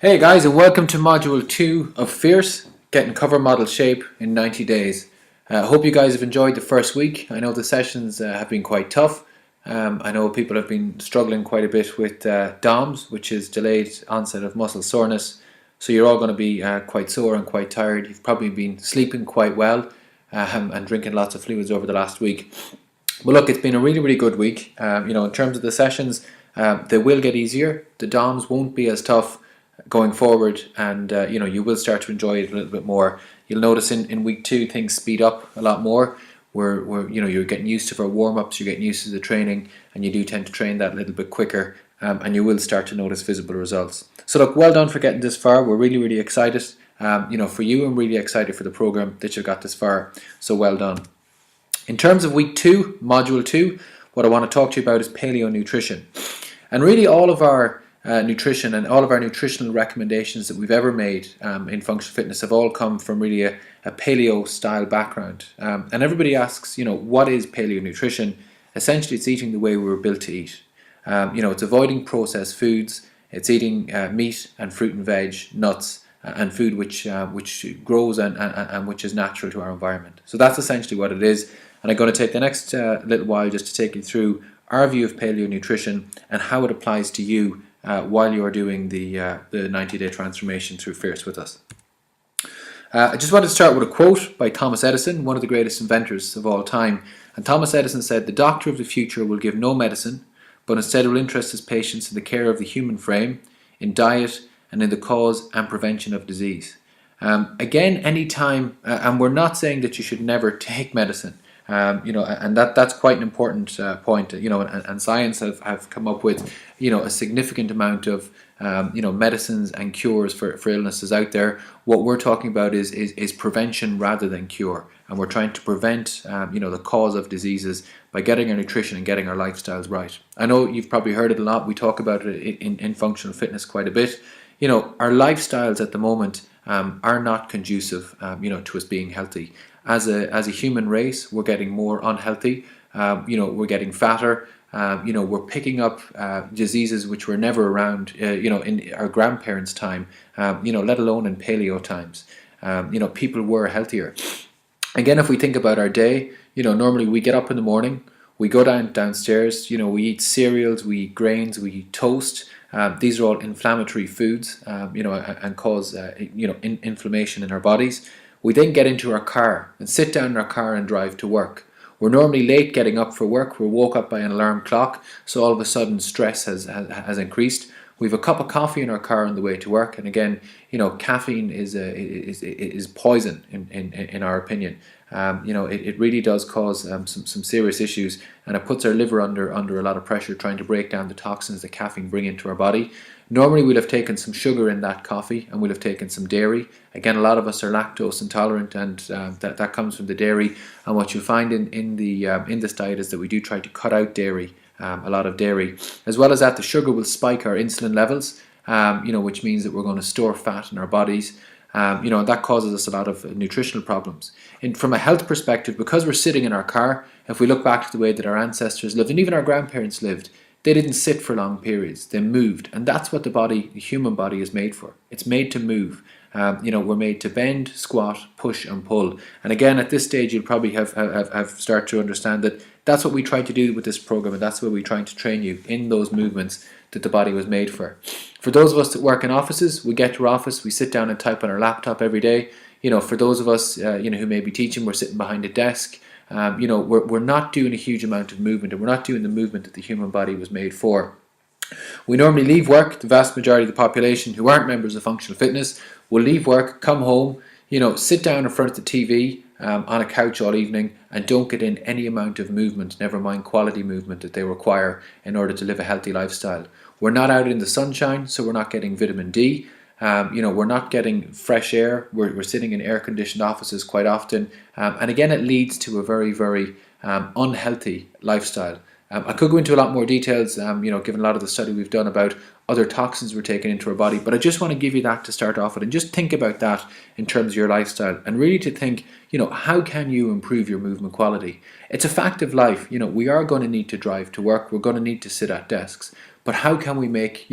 Hey guys, and welcome to Module 2 of Fierce, getting cover model shape in 90 days. I hope you guys have enjoyed the first week. I know the sessions have been quite tough. I know people have been struggling quite a bit with DOMS, which is delayed onset of muscle soreness. So you're all going to be quite sore and quite tired. You've probably been sleeping quite well and drinking lots of fluids over the last week. But look, it's been a really good week. In terms of the sessions, they will get easier. The DOMs won't be as tough going forward, and you will start to enjoy it a little bit more. You'll notice in week 2 things speed up a lot more. Where you're getting used to our warm-ups, you're getting used to the training, and you do tend to train that a little bit quicker, and you will start to notice visible results. So look, well done for getting this far. We're really excited. For you, I'm really excited for the program that you got this far. So well done. In terms of week 2, module 2, what I want to talk to you about is paleo nutrition, and really all of our nutrition and all of our nutritional recommendations that we've ever made in functional fitness have all come from really a paleo style background. And everybody asks, what is paleo nutrition? Essentially, it's eating the way we were built to eat. It's avoiding processed foods. It's eating meat and fruit and veg, nuts, and food which grows and which is natural to our environment. So that's essentially what it is. And I'm going to take the next little while just to take you through our view of paleo nutrition and how it applies to you while you're doing the 90-day transformation through Fierce with us. I just want to start with a quote by Thomas Edison, one of the greatest inventors of all time. And Thomas Edison said, "The doctor of the future will give no medicine, but instead will interest his patients in the care of the human frame, in diet, and in the cause and prevention of disease." Again, anytime, and we're not saying that you should never take medicine. And that's quite an important point. And science have come up with, a significant amount of, medicines and cures for illnesses out there. What we're talking about is prevention rather than cure, and we're trying to prevent, the cause of diseases by getting our nutrition and getting our lifestyles right. I know you've probably heard it a lot. We talk about it in functional fitness quite a bit. Our lifestyles at the moment are not conducive, to us being healthy. As a human race, we're getting more unhealthy. We're getting fatter. We're picking up diseases which were never around, in our grandparents' time. Let alone in paleo times. People were healthier. Again, if we think about our day, normally we get up in the morning, we go downstairs. We eat cereals, we eat grains, we eat toast. These are all inflammatory foods, and cause inflammation in our bodies. We then get into our car and sit down in our car and drive to work. We're normally late getting up for work. We're woke up by an alarm clock, so all of a sudden stress has increased. We have a cup of coffee in our car on the way to work, and again, caffeine is poison in our opinion. It really does cause some serious issues, and it puts our liver under a lot of pressure trying to break down the toxins that caffeine bring into our body. Normally we'll have taken some sugar in that coffee, and we'll have taken some dairy. Again, a lot of us are lactose intolerant, and that comes from the dairy. And what you find in this diet is that we do try to cut out dairy, a lot of dairy. As well as that, the sugar will spike our insulin levels, which means that we're going to store fat in our bodies. And that causes us a lot of nutritional problems. And from a health perspective, because we're sitting in our car, if we look back to the way that our ancestors lived, and even our grandparents lived, they didn't sit for long periods. They moved, and that's what the human body is made for. It's made to move. We're made to bend, squat, push, and pull. And again, at this stage, you'll probably have started to understand that that's what we try to do with this program, and that's what we're trying to train you in those movements that the body was made for. For those of us that work in offices, we get to our office, we sit down and type on our laptop every day. For those of us, who may be teaching, we're sitting behind a desk. We're not doing a huge amount of movement, and we're not doing the movement that the human body was made for. We normally leave work. The vast majority of the population who aren't members of functional fitness will leave work, come home, sit down in front of the TV on a couch all evening, and don't get in any amount of movement, never mind quality movement that they require in order to live a healthy lifestyle. We're not out in the sunshine, so we're not getting vitamin D. We're not getting fresh air. We're sitting in air-conditioned offices quite often, and again, it leads to a very unhealthy lifestyle. I could go into a lot more details, given a lot of the study we've done about other toxins we're taking into our body, but I just want to give you that to start off with, and just think about that in terms of your lifestyle, and really to think, how can you improve your movement quality? It's a fact of life. We are going to need to drive to work. We're going to need to sit at desks. but how can we make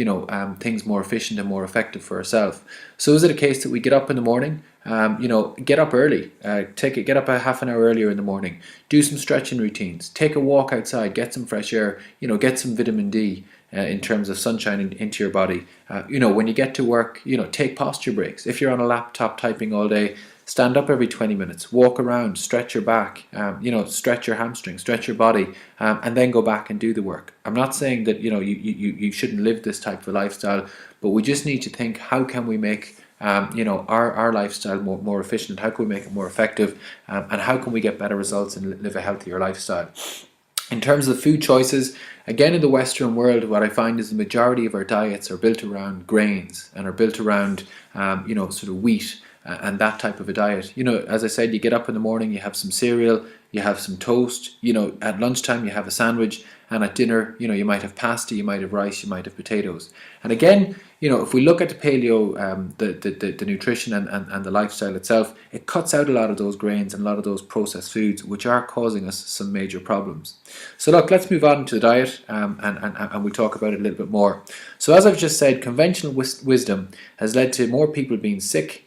things more efficient and more effective for ourselves? So is it a case that we get up in the morning, get up early, get up a half an hour earlier in the morning, do some stretching routines, take a walk outside, get some fresh air, get some vitamin D in terms of sunshine into your body. When you get to work, take posture breaks. If you're on a laptop typing all day, stand up every 20 minutes, walk around, stretch your back, stretch your hamstrings, stretch your body, and then go back and do the work. I'm not saying that you shouldn't live this type of a lifestyle, but we just need to think, how can we make our lifestyle more efficient? How can we make it more effective? And how can we get better results and live a healthier lifestyle? In terms of food choices, again, in the Western world, what I find is the majority of our diets are built around grains and are built around, sort of wheat and that type of a diet. As I said, you get up in the morning, you have some cereal, you have some toast, at lunchtime you have a sandwich, and at dinner, you might have pasta, you might have rice, you might have potatoes. And again, if we look at the paleo, the nutrition and the lifestyle itself, it cuts out a lot of those grains and a lot of those processed foods, which are causing us some major problems. So look, let's move on to the diet, and we'll talk about it a little bit more. So as I've just said, conventional wisdom has led to more people being sick,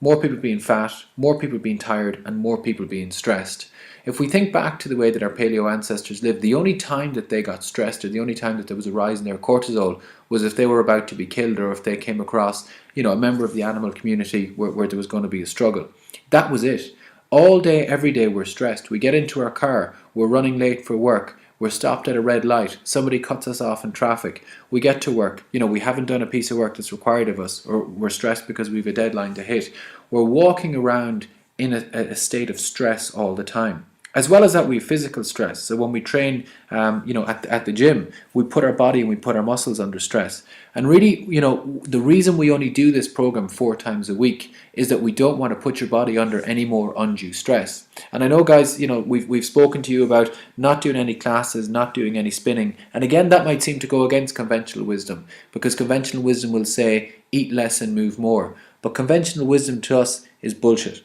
more people being fat, more people being tired, and more people being stressed. If we think back to the way that our paleo ancestors lived, the only time that they got stressed, or the only time that there was a rise in their cortisol, was if they were about to be killed, or if they came across, a member of the animal community where there was going to be a struggle. That was it. All day, every day, we're stressed. We get into our car, we're running late for work, we're stopped at a red light, somebody cuts us off in traffic, we get to work, we haven't done a piece of work that's required of us, or we're stressed because we have a deadline to hit. We're walking around in a state of stress all the time. As well as that, we have physical stress. So when we train, at the gym, we put our body and we put our muscles under stress. And really, the reason we only do this program 4 times a week is that we don't want to put your body under any more undue stress. And I know, guys, we've spoken to you about not doing any classes, not doing any spinning. And again, that might seem to go against conventional wisdom, because conventional wisdom will say, eat less and move more. But conventional wisdom to us is bullshit.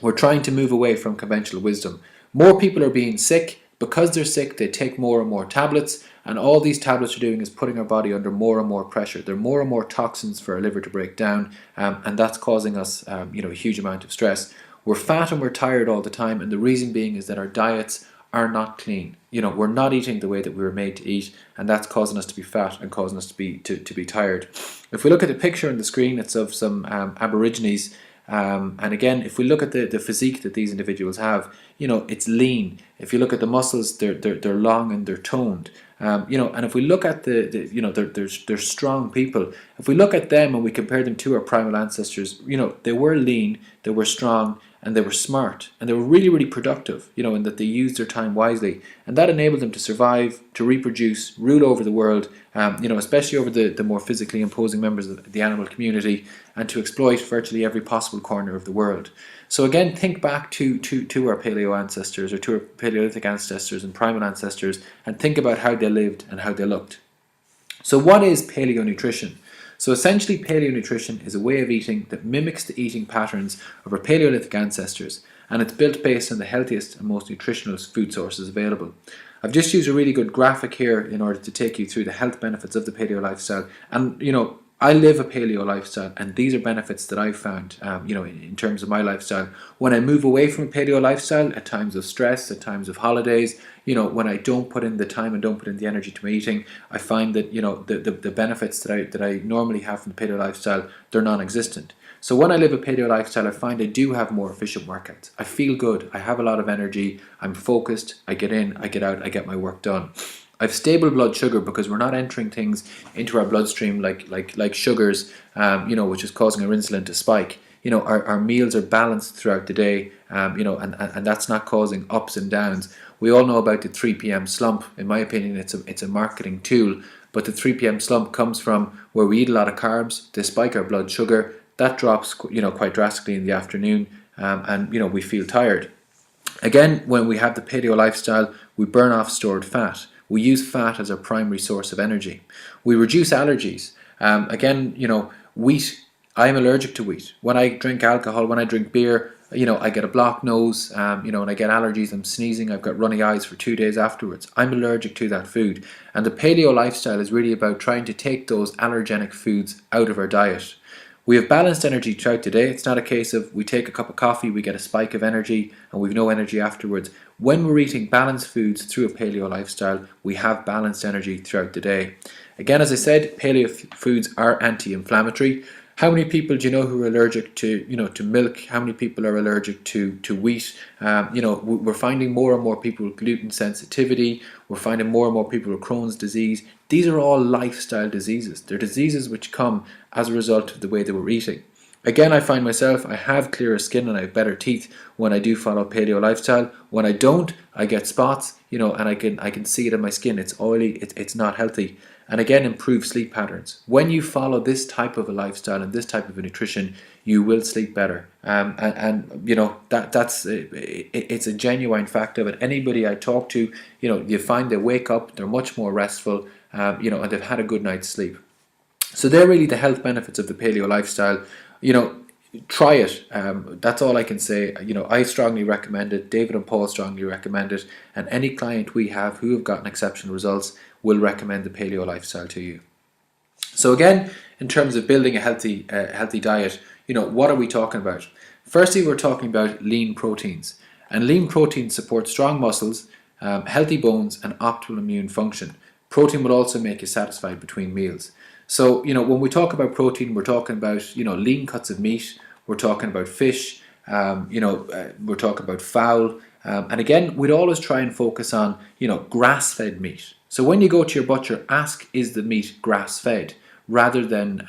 We're trying to move away from conventional wisdom. More people are being sick. Because they're sick, they take more and more tablets, and all these tablets are doing is putting our body under more and more pressure. There are more and more toxins for our liver to break down, and that's causing us a huge amount of stress. We're fat and we're tired all the time, and the reason being is that our diets are not clean. We're not eating the way that we were made to eat, and that's causing us to be fat and causing us to be tired. If we look at the picture on the screen, it's of some Aborigines. And again, if we look at the physique that these individuals have, it's lean. If you look at the muscles, they're long and they're toned. And if we look at they're strong people. If we look at them and we compare them to our primal ancestors, they were lean, they were strong, and they were smart, and they were really, really productive, in that they used their time wisely, and that enabled them to survive, to reproduce, rule over the world, especially over the more physically imposing members of the animal community, and to exploit virtually every possible corner of the world. So again, think back to our paleo ancestors, or to our Paleolithic ancestors and primal ancestors, and think about how they lived and how they looked. So what is paleo nutrition? So essentially, paleo nutrition is a way of eating that mimics the eating patterns of our Paleolithic ancestors, and it's built based on the healthiest and most nutritional food sources available. I've just used a really good graphic here in order to take you through the health benefits of the paleo lifestyle. And I live a paleo lifestyle, and these are benefits that I've found, in terms of my lifestyle. When I move away from a paleo lifestyle, at times of stress, at times of holidays, when I don't put in the time and don't put in the energy to my eating, I find that, the benefits that I normally have from the paleo lifestyle, they're non-existent. So when I live a paleo lifestyle, I find I do have more efficient workouts. I feel good, I have a lot of energy, I'm focused, I get in, I get out, I get my work done. I've stable blood sugar because we're not entering things into our bloodstream like sugars, which is causing our insulin to spike. Our meals are balanced throughout the day, and that's not causing ups and downs. We all know about the 3 p.m. slump. In my opinion, it's a marketing tool, but the 3 p.m. slump comes from where we eat a lot of carbs, they spike our blood sugar, that drops quite drastically in the afternoon, and we feel tired. Again, when we have the paleo lifestyle, we burn off stored fat. We use fat as our primary source of energy. We reduce allergies. Wheat, I'm allergic to wheat. When I drink alcohol, when I drink beer, I get a blocked nose, and I get allergies, I'm sneezing, I've got runny eyes for 2 days afterwards. I'm allergic to that food. And the paleo lifestyle is really about trying to take those allergenic foods out of our diet. We have balanced energy throughout the day. It's not a case of we take a cup of coffee, we get a spike of energy, and we've no energy afterwards. When we're eating balanced foods through a paleo lifestyle, we have balanced energy throughout the day. Again, as I said, paleo foods are anti-inflammatory. How many people do you know who are allergic to milk? How many people are allergic to wheat? We're finding more and more people with gluten sensitivity. We're finding more and more people with Crohn's disease. These are all lifestyle diseases. They're diseases which come as a result of the way that we're eating. Again, I find myself, I have clearer skin and I have better teeth when I do follow paleo lifestyle. When I don't, I get spots, and I can see it in my skin. It's oily, it's not healthy. And again, improve sleep patterns. When you follow this type of a lifestyle and this type of a nutrition, you will sleep better. It's a genuine fact of it. Anybody I talk to, you find they wake up, they're much more restful, and they've had a good night's sleep. So they're really the health benefits of the paleo lifestyle. Try it. That's all I can say. I strongly recommend it. David and Paul strongly recommend it, and any client we have who have gotten exceptional results will recommend the paleo lifestyle to you. So again, in terms of building a healthy diet, what are we talking about? Firstly, we're talking about lean proteins, and lean proteins support strong muscles, healthy bones, and optimal immune function. Protein will also make you satisfied between meals. So, when we talk about protein, we're talking about, lean cuts of meat, we're talking about fish, we're talking about fowl, and again, we'd always try and focus on, grass-fed meat. So when you go to your butcher, ask, is the meat grass-fed? Rather than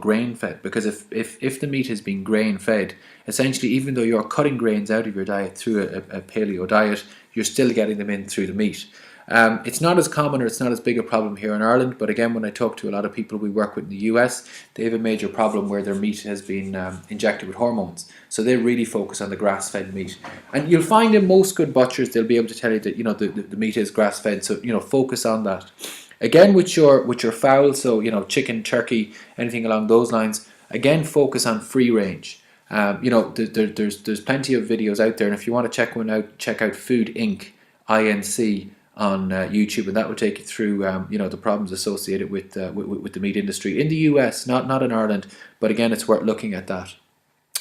grain-fed, because if the meat has been grain-fed, essentially, even though you're cutting grains out of your diet through a paleo diet, you're still getting them in through the meat. It's not as common or it's not as big a problem here in Ireland, but again, when I talk to a lot of people we work with in the US, they have a major problem where their meat has been injected with hormones. So they really focus on the grass-fed meat. And you'll find in most good butchers, they'll be able to tell you that the meat is grass-fed, so focus on that. Again, with your fowl, so chicken, turkey, anything along those lines, again, focus on free range. There's plenty of videos out there, and if you want to check one out, check out Food Inc. INC on YouTube, and that will take you through the problems associated with the meat industry in the US, not in Ireland, but again, it's worth looking at that.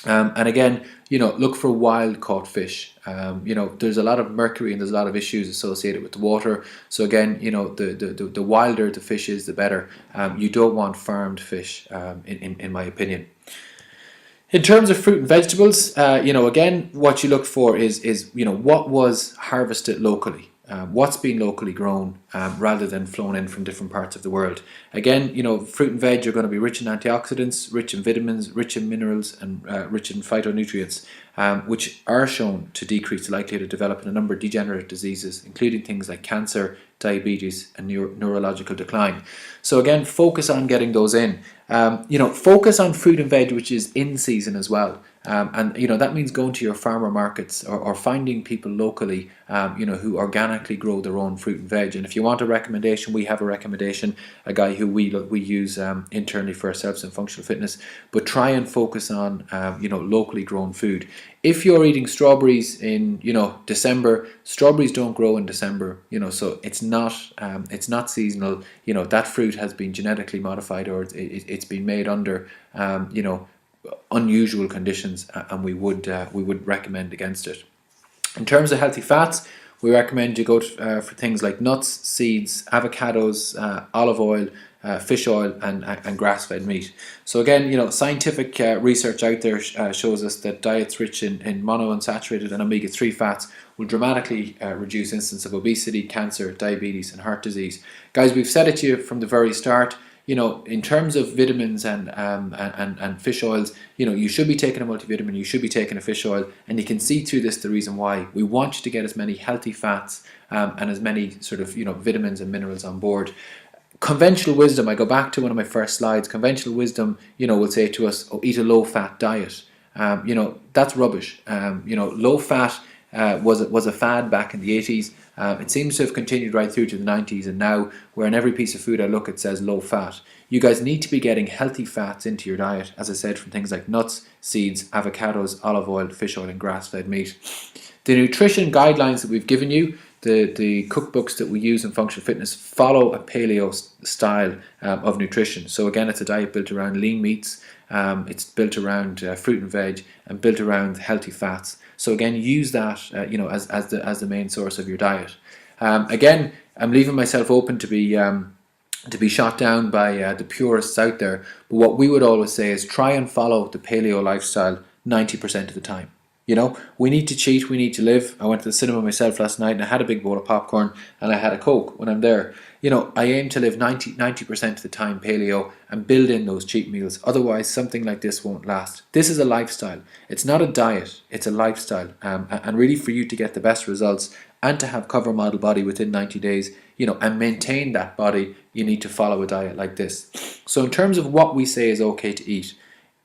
And again, look for wild caught fish. There's a lot of mercury and there's a lot of issues associated with the water. So again, the wilder the fish is, the better. You don't want farmed fish, in my opinion. In terms of fruit and vegetables, again, what you look for is what was harvested locally. What's being locally grown rather than flown in from different parts of the world. Again, fruit and veg are going to be rich in antioxidants, rich in vitamins, rich in minerals, and rich in phytonutrients, which are shown to decrease the likelihood of developing a number of degenerative diseases, including things like cancer, diabetes, and neurological decline. So again, focus on getting those in. Focus on fruit and veg which is in season as well. And that means going to your farmer markets or finding people locally who organically grow their own fruit and veg. And if you want a recommendation, we have a recommendation, a guy who we use internally for ourselves in functional fitness. But try and focus on locally grown food. If you're eating strawberries in December, strawberries don't grow in December, so it's not seasonal. That fruit has been genetically modified, or it's been made under unusual conditions, and we would recommend against it. In terms of healthy fats, we recommend you go for things like nuts, seeds, avocados, olive oil, fish oil, and grass-fed meat. So again, scientific research out there shows us that diets rich in monounsaturated and omega-3 fats will dramatically reduce incidence of obesity, cancer, diabetes, and heart disease. Guys, we've said it to you from the very start. In terms of vitamins and fish oils, you should be taking a multivitamin, you should be taking a fish oil, and you can see through this the reason why. We want you to get as many healthy fats and as many sort of vitamins and minerals on board. Conventional wisdom, I go back to one of my first slides, conventional wisdom, will say to us, eat a low-fat diet. That's rubbish. Low fat was a fad back in the 80s. It seems to have continued right through to the 90s and now, where in every piece of food I look it says low fat. you guys need to be getting healthy fats into your diet, as I said, from things like nuts, seeds, avocados, olive oil, fish oil, and grass-fed meat. The nutrition guidelines that we've given you, the cookbooks that we use in functional fitness, follow a paleo style of nutrition. So again, it's a diet built around lean meats, it's built around fruit and veg, and built around healthy fats. So again, use that as the main source of your diet. Again, I'm leaving myself open to be shot down by the purists out there. But what we would always say is try and follow the paleo lifestyle 90% of the time. We need to cheat, we need to live. I went to the cinema myself last night and I had a big bowl of popcorn and I had a Coke when I'm there. I aim to live 90% of the time paleo and build in those cheat meals. Otherwise, something like this won't last. This is a lifestyle. It's not a diet, it's a lifestyle. And really, for you to get the best results and to have cover model body within 90 days, and maintain that body, you need to follow a diet like this. So in terms of what we say is okay to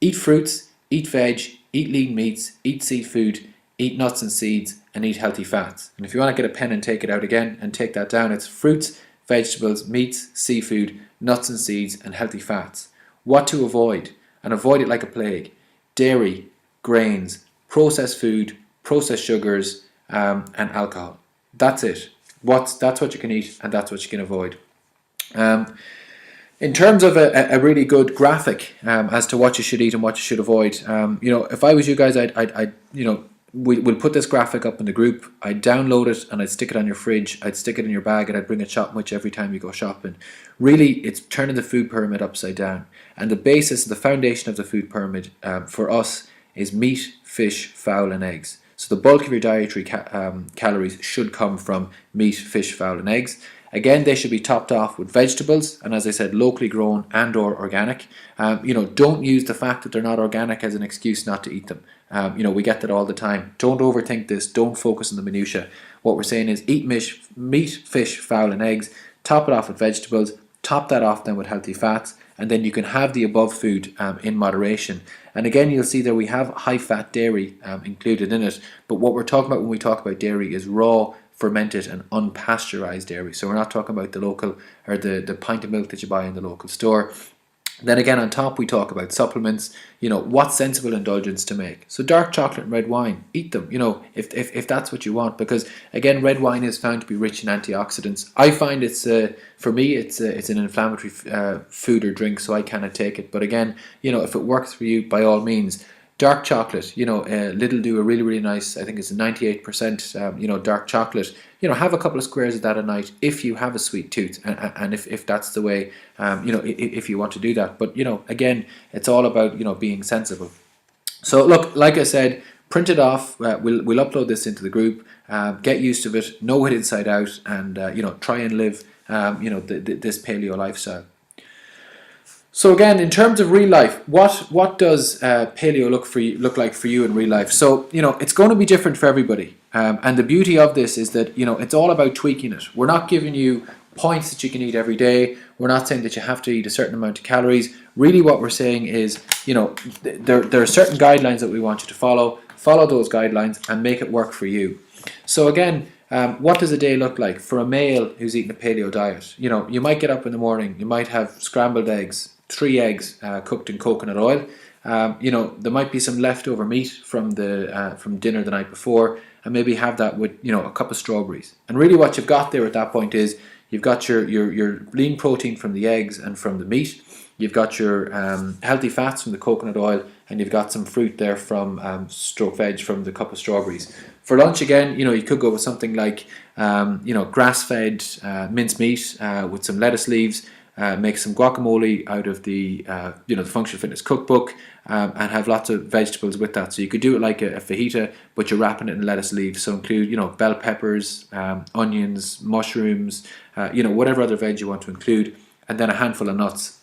eat fruits, eat veg, eat lean meats, eat seafood, eat nuts and seeds, and eat healthy fats. And if you want to get a pen and take it out again and take that down, it's fruits, vegetables, meats, seafood, nuts and seeds, and healthy fats. What to avoid, and avoid it like a plague: dairy, grains, processed food, processed sugars, and alcohol. That's it. That's what you can eat, and that's what you can avoid. In terms of a really good graphic as to what you should eat and what you should avoid, if I was you guys, we'll put this graphic up in the group. I'd download it and I'd stick it on your fridge. I'd stick it in your bag and I'd bring it shopping with you every time you go shopping. Really, it's turning the food pyramid upside down. And the basis, the foundation of the food pyramid for us is meat, fish, fowl, and eggs. So the bulk of your dietary calories should come from meat, fish, fowl, and eggs. Again, they should be topped off with vegetables, and as I said, locally grown and or organic. Don't use the fact that they're not organic as an excuse not to eat them. We get that all the time. Don't overthink this. Don't focus on the minutiae. What we're saying is eat meat, fish, fowl, and eggs. Top it off with vegetables. Top that off then with healthy fats, and then you can have the above food in moderation. And again, you'll see that we have high-fat dairy included in it. But what we're talking about when we talk about dairy is raw, fermented and unpasteurized dairy. So we're not talking about the local or the pint of milk that you buy in the local store. Then again, on top we talk about supplements, what sensible indulgence to make. So dark chocolate and red wine, eat them, if that's what you want, because again, red wine is found to be rich in antioxidants. I find it's for me it's an inflammatory food or drink, so I cannot take it. But again, if it works for you, by all means. Dark chocolate, Lidl do a really, really nice, I think it's a 98%, dark chocolate. Have a couple of squares of that a night if you have a sweet tooth, and if that's the way, if you want to do that. But, again, it's all about, being sensible. So, look, like I said, print it off. We'll upload this into the group. Get used to it, know it inside out, and, try and live, this paleo lifestyle. So again, in terms of real life, what does paleo look like for you in real life? So it's going to be different for everybody, and the beauty of this is that it's all about tweaking it. We're not giving you points that you can eat every day. We're not saying that you have to eat a certain amount of calories. Really, what we're saying is there are certain guidelines that we want you to follow. Follow those guidelines and make it work for you. So again, what does a day look like for a male who's eating a paleo diet? You might get up in the morning. You might have scrambled eggs. 3 eggs cooked in coconut oil. There might be some leftover meat from dinner the night before, and maybe have that with a cup of strawberries. And really, what you've got there at that point is you've got your lean protein from the eggs and from the meat. You've got your healthy fats from the coconut oil, and you've got some fruit there from stroke veg from the cup of strawberries. For lunch, again, you could go with something like grass-fed minced meat with some lettuce leaves. Make some guacamole out of the the Functional Fitness cookbook, and have lots of vegetables with that. So you could do it like a fajita, but you're wrapping it in lettuce leaves. So include bell peppers, onions, mushrooms, whatever other veg you want to include, and then a handful of nuts,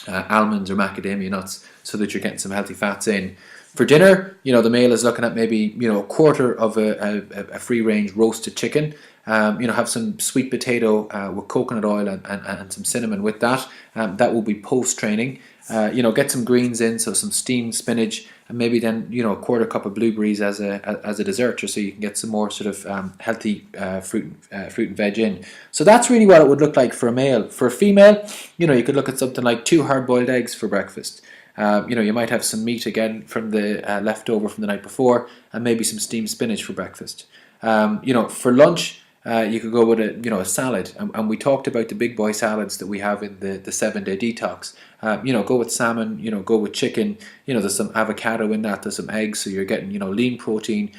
almonds or macadamia nuts, so that you're getting some healthy fats in. For dinner, the male is looking at maybe a quarter of a free range roasted chicken. Have some sweet potato with coconut oil and some cinnamon with that. That will be post training. Get some greens in, so some steamed spinach, and maybe then a quarter cup of blueberries as a dessert, just so you can get some more sort of healthy fruit and veg in. So that's really what it would look like for a male. For a female, you could look at something like 2 hard-boiled eggs for breakfast. You might have some meat again from the leftover from the night before, and maybe some steamed spinach for breakfast. For lunch, you could go with a salad, and we talked about the big boy salads that we have in the 7-day detox. Go with salmon, go with chicken. There's some avocado in that. There's some eggs, so you're getting lean protein.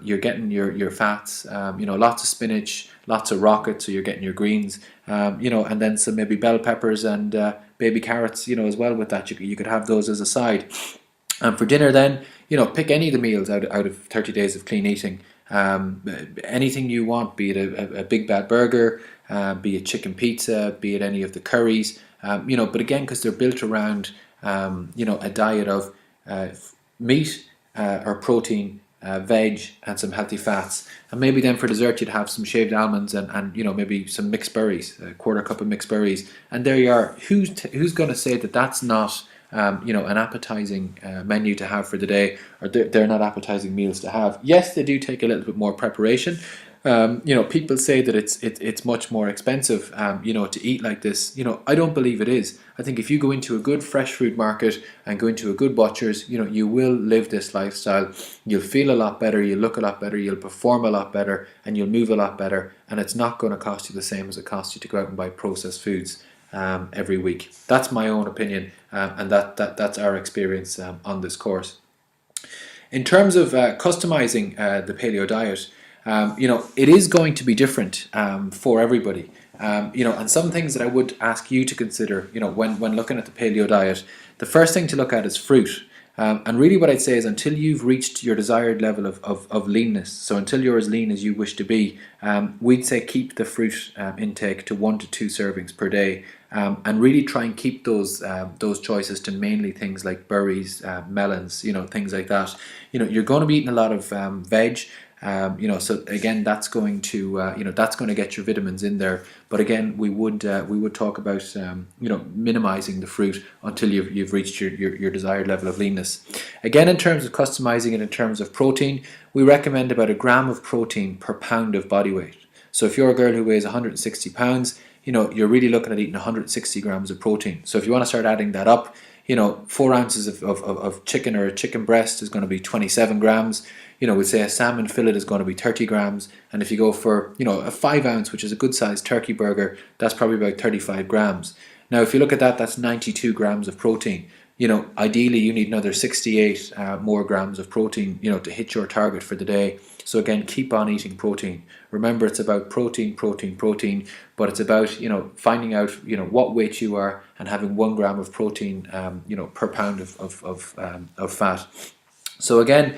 You're getting your fats. Lots of spinach, lots of rocket, so you're getting your greens. And then some maybe bell peppers and baby carrots. As well with that, you could have those as a side. And for dinner, then pick any of the meals out of 30 days of clean eating. Anything you want, be it a big bad burger, be it chicken pizza, be it any of the curries, but again, because they're built around a diet of meat or protein, veg, and some healthy fats. And maybe then for dessert you'd have some shaved almonds and maybe some mixed berries, a quarter cup of mixed berries, and there you are. Who's going to say that that's not an appetizing menu to have for the day, or they're not appetizing meals to have? Yes, they do take a little bit more preparation. People say that it's much more expensive, to eat like this. I don't believe it is. I think if you go into a good fresh food market and go into a good butcher's, you will live this lifestyle. You'll feel a lot better, you'll look a lot better, you'll perform a lot better, and you'll move a lot better. And it's not going to cost you the same as it costs you to go out and buy processed foods every week. That's my own opinion, and that's our experience on this course. In terms of customizing the paleo diet, it is going to be different for everybody. And some things that I would ask you to consider, when looking at the paleo diet, the first thing to look at is fruit. And really what I'd say is, until you've reached your desired level of leanness, so until you're as lean as you wish to be, we'd say keep the fruit intake to 1 to 2 servings per day, and really try and keep those choices to mainly things like berries, melons, things like that. You're going to be eating a lot of veg. So again, that's going to get your vitamins in there. But again, we would talk about minimizing the fruit until you've reached your desired level of leanness. Again, in terms of customizing it in terms of protein, we recommend about 1 gram of protein per pound of body weight. So if you're a girl who weighs 160 pounds, you're really looking at eating 160 grams of protein. So if you want to start adding that up, 4 ounces of chicken or a chicken breast is going to be 27 grams. We'd say a salmon fillet is going to be 30 grams. And if you go for, a 5 ounce, which is a good sized turkey burger, that's probably about 35 grams. Now, if you look at that, that's 92 grams of protein. Ideally you need another 68 more grams of protein, to hit your target for the day. So again, keep on eating protein. Remember, it's about protein, but it's about, finding out, what weight you are and having 1 gram of protein, per pound of fat. So again,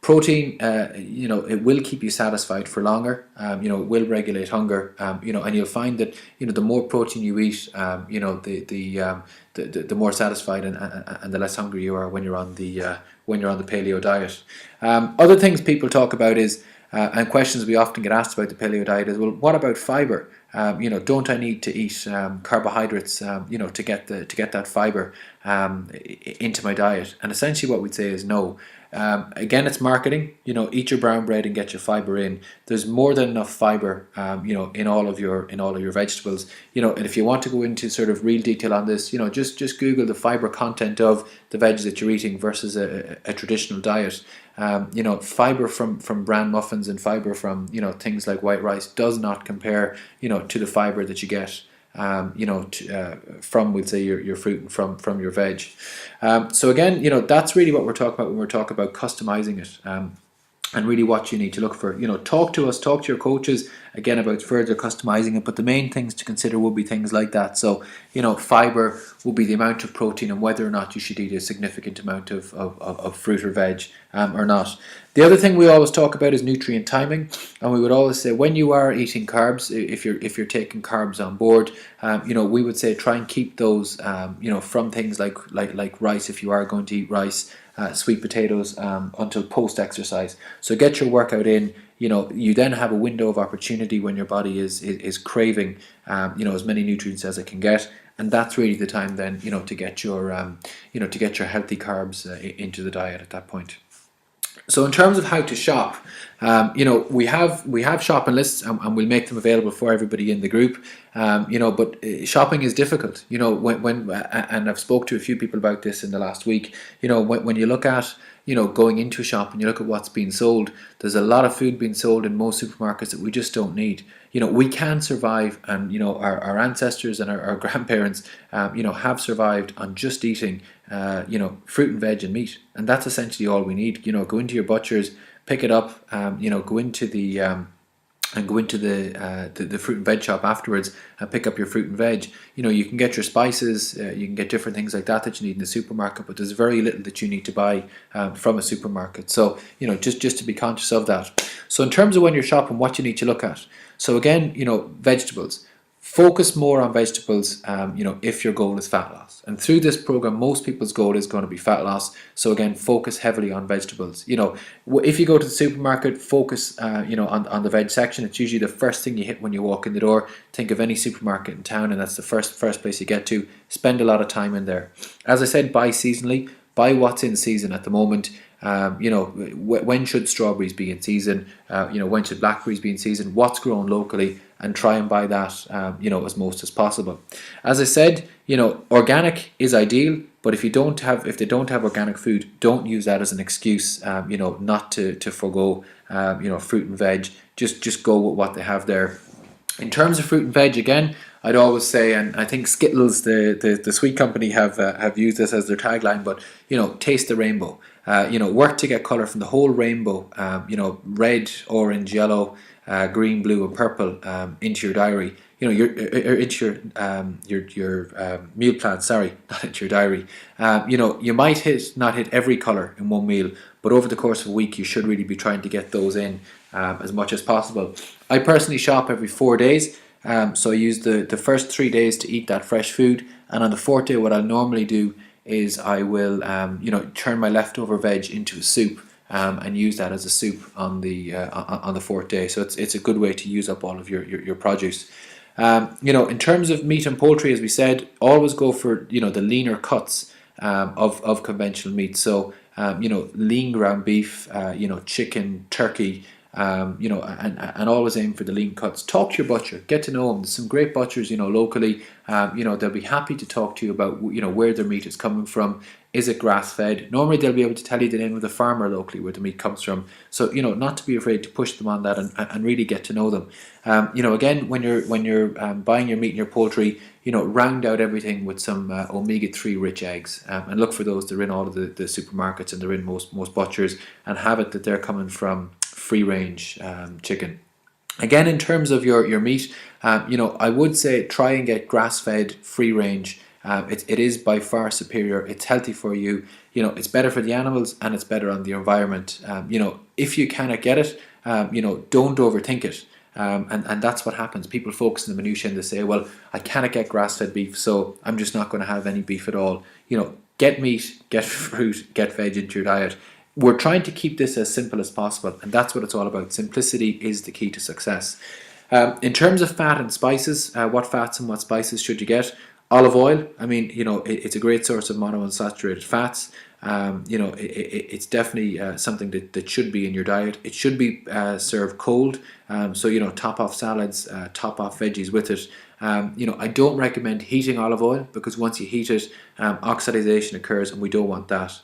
protein, it will keep you satisfied for longer. It will regulate hunger. And you'll find that the more protein you eat, the more satisfied and the less hungry you are when you're on the paleo diet. Other things people talk about is, and questions we often get asked about the paleo diet is, well, what about fiber? Don't I need to eat carbohydrates, to get that fiber into my diet? And essentially, what we'd say is no. Again, it's marketing. Eat your brown bread and get your fiber in. There's more than enough fiber, in all of your vegetables. And if you want to go into sort of real detail on this, just Google the fiber content of the veggies that you're eating versus a traditional diet. Fiber from bran muffins and fiber from things like white rice does not compare to the fiber that you get from, we'll say, your fruit and from your veg. So again, that's really what we're talking about when we're talking about customizing it. And really what you need to look for. Talk to us, talk to your coaches again about further customizing it, but the main things to consider will be things like that. So, fiber will be the amount of protein and whether or not you should eat a significant amount of fruit or veg or not. The other thing we always talk about is nutrient timing, and we would always say when you are eating carbs, if you're taking carbs on board, we would say try and keep those, from things like rice if you are going to eat rice, sweet potatoes, until post-exercise. So get your workout in, you then have a window of opportunity when your body is craving, as many nutrients as it can get, and that's really the time then, to get your healthy carbs into the diet at that point. So in terms of how to shop, we have shopping lists, and we'll make them available for everybody in the group. But shopping is difficult. And I've spoke to a few people about this in the last week. When you look at going into a shop and you look at what's being sold, there's a lot of food being sold in most supermarkets that we just don't need. We can survive, and our ancestors and our grandparents have survived on just eating fruit and veg and meat, and that's essentially all we need. Go into your butchers, pick it up, go into the the fruit and veg shop afterwards and pick up your fruit and veg. You can get your spices, you can get different things like that you need in the supermarket, but there's very little that you need to buy from a supermarket. So just to be conscious of that. So in terms of when you're shopping, what you need to look at. So again, vegetables. Focus more on vegetables, if your goal is fat loss. And through this program, most people's goal is going to be fat loss. So again, focus heavily on vegetables. If you go to the supermarket, focus, on the veg section. It's usually the first thing you hit when you walk in the door. Think of any supermarket in town, and that's the first place you get to. Spend a lot of time in there. As I said, buy seasonally. Buy what's in season at the moment. When should strawberries be in season? When should blackberries be in season? What's grown locally, and try and buy that, as most as possible. As I said, organic is ideal, but if they don't have organic food, don't use that as an excuse, not to forego, fruit and veg. Just go with what they have there. In terms of fruit and veg, again, I'd always say, and I think Skittles, the sweet company, have used this as their tagline, but taste the rainbow. Work to get colour from the whole rainbow. Red, orange, yellow, green, blue, and purple into your diary. Into your meal plan. Sorry, not into your diary. You might not hit every colour in one meal, but over the course of a week, you should really be trying to get those in as much as possible. I personally shop every 4 days. So I use the first 3 days to eat that fresh food, and on the fourth day, what I'll normally do is I will turn my leftover veg into a soup, and use that as a soup on the fourth day. So it's a good way to use up all of your produce. In terms of meat and poultry, as we said, always go for the leaner cuts of conventional meat. So lean ground beef, chicken, turkey. And always aim for the lean cuts. Talk to your butcher, get to know them. There's some great butchers, locally. They'll be happy to talk to you about, where their meat is coming from. Is it grass fed? Normally they'll be able to tell you the name of the farmer locally where the meat comes from. So not to be afraid to push them on that and really get to know them. Again, when you're buying your meat and your poultry, round out everything with some omega-3 rich eggs, and look for those. They're in all of the supermarkets, and they're in most butchers, and have it that they're coming from free range chicken. Again, in terms of your meat, I would say try and get grass fed, free range. It is by far superior. It's healthy for you. It's better for the animals, and it's better on the environment. If you cannot get it, don't overthink it. And that's what happens. People focus on the minutiae and they say, well, I cannot get grass fed beef, so I'm just not going to have any beef at all. Get meat, get fruit, get veg into your diet. We're trying to keep this as simple as possible, and that's what it's all about. Simplicity is the key to success. In terms of fat and spices, what fats and what spices should you get? Olive oil. I mean, it's a great source of monounsaturated fats. It's definitely something that should be in your diet. It should be served cold. So top off salads, top off veggies with it. I don't recommend heating olive oil, because once you heat it, oxidation occurs, and we don't want that.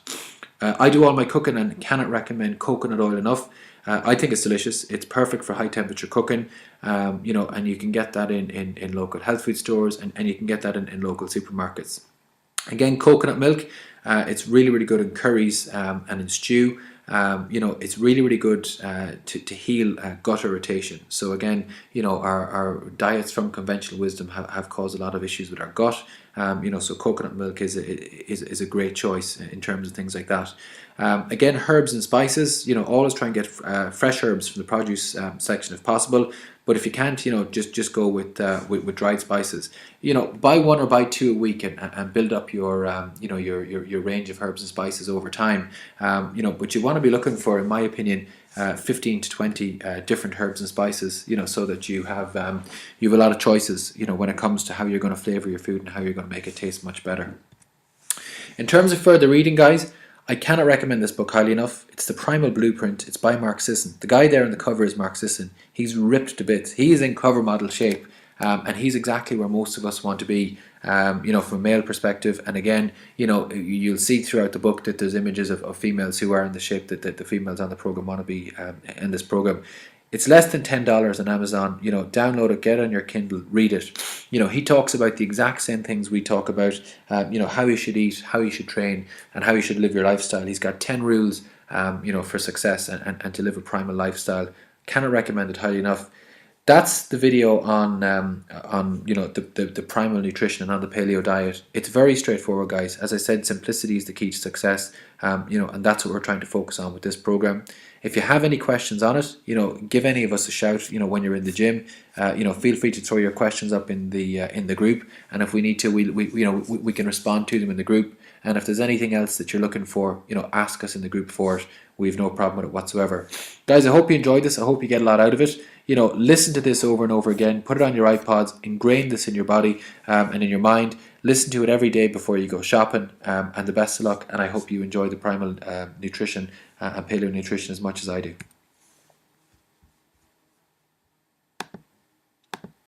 I do all my cooking and cannot recommend coconut oil enough. I think it's delicious. It's perfect for high temperature cooking, and you can get that in local health food stores, and you can get that in local supermarkets. Again, coconut milk, it's really, really good in curries and in stew. It's really, really good to heal gut irritation. So again, our diets from conventional wisdom have caused a lot of issues with our gut. So coconut milk is a great choice in terms of things like that. Again, herbs and spices, always try and get fresh herbs from the produce section if possible. But if you can't, just go with dried spices. Buy one or buy two a week and build up your range of herbs and spices over time. But you want to be looking for, in my opinion, 15 to 20 different herbs and spices, so that you have a lot of choices, when it comes to how you're going to flavor your food and how you're going to make it taste much better. In terms of further reading, guys, I cannot recommend this book highly enough. It's The Primal Blueprint. It's by Mark Sisson. The guy there on the cover is Mark Sisson. He's ripped to bits. He is in cover model shape, and he's exactly where most of us want to be, from a male perspective. And again, you'll see throughout the book that there's images of females who are in the shape that the females on the program want to be in this program. It's less than $10 on Amazon. Download it, get it on your Kindle, read it. He talks about the exact same things we talk about. How you should eat, how you should train, and how you should live your lifestyle. He's got 10 rules, for success and to live a primal lifestyle. Cannot recommend it highly enough. That's the video on the primal nutrition and on the paleo diet. It's very straightforward, guys. As I said, simplicity is the key to success. And that's what we're trying to focus on with this program. If you have any questions on it, give any of us a shout. When you're in the gym, feel free to throw your questions up in the group, and if we need to, we can respond to them in the group. And if there's anything else that you're looking for, ask us in the group for it. We have no problem with it whatsoever. Guys, I hope you enjoyed this. I hope you get a lot out of it. Listen to this over and over again. Put it on your iPods. Ingrain this in your body and in your mind. Listen to it every day before you go shopping. And the best of luck. And I hope you enjoy the primal nutrition and paleo nutrition as much as I do.